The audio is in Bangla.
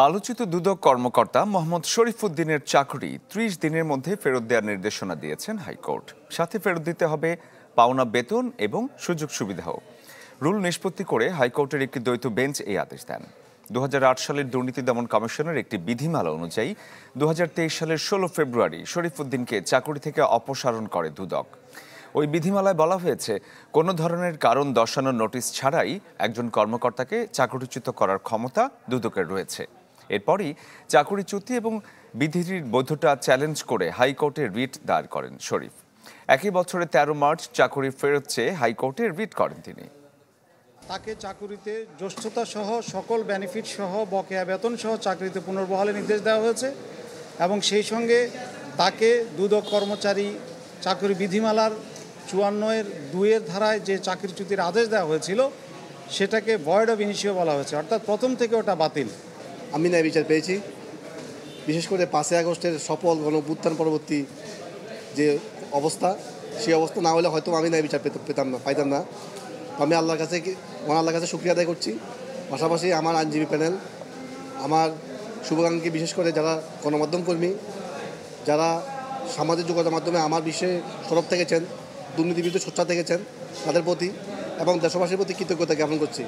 আলোচিত দুদক কর্মকর্তা মোহাম্মদ শরীফুদ্দিনের চাকরি ৩০ দিনের মধ্যে ফেরত দেওয়ার নির্দেশনা দিয়েছেন হাইকোর্ট। সাথে ফেরত দিতে হবে পাওনা বেতন এবং সুযোগ সুবিধাও। রুল নিষ্পত্তি করে হাইকোর্টের একটি দ্বৈত বেঞ্চ এই আদেশ দেন। ২০০৮ সালের দুর্নীতি দমন কমিশনের একটি বিধিমালা অনুযায়ী ২০২৩ সালের ১৬ ফেব্রুয়ারি শরীফুদ্দিনকে চাকরি থেকে অপসারণ করে দুদক। ওই বিধিমালায় বলা হয়েছে, কোনো ধরনের কারণ দর্শানোর নোটিশ ছাড়াই একজন কর্মকর্তাকে চাকরিচ্যুত করার ক্ষমতা দুদকের রয়েছে। এরপরই চাকরিচ্যুতি এবং বিধির বৈধতা চ্যালেঞ্জ করে হাইকোর্টে রিট দায়ের করেন শরীফ। একই বছরের ১৩ মার্চ চাকরি ফেরত চেয়ে হাইকোর্টে রিট করেন তিনি। তাকে চাকরিতে জ্যেষ্ঠতা সহ সকল বেনিফিট সহ বকেয়া বেতন সহ চাকরিতে পুনর্বহালের নির্দেশ দেওয়া হয়েছে এবং সেই সঙ্গে তাকে দুদক কর্মচারী চাকরি বিধিমালার ৫৪-২ ধারায় যে চাকরিচ্যুতির আদেশ দেওয়া হয়েছিল সেটাকে ভয়েড অফ ইনিশিও বলা হয়েছে, অর্থাৎ প্রথম থেকে ওটা বাতিল। আমি ন্যায় বিচার পেয়েছি। বিশেষ করে ৫ই আগস্টের সফল গণঅভ্যুত্থান পরবর্তী যে অবস্থা, সেই অবস্থা না হলে হয়তো আমি ন্যায় বিচার পাইতাম না। আমি আল্লাহর কাছে শুকরিয়া আদায় করছি। পাশাপাশি আমার আইনজীবী প্যানেল, আমার শুভাকাঙ্ক্ষী, বিশেষ করে যারা গণমাধ্যম কর্মী, যারা সামাজিক যোগাযোগের মাধ্যমে আমার বিষয়ে সরব থেকেছেন, দুর্নীতির বিরুদ্ধে সোচ্চার থেকেছেন, তাদের প্রতি এবং দেশবাসীর প্রতি কৃতজ্ঞতা জ্ঞাপন করছি।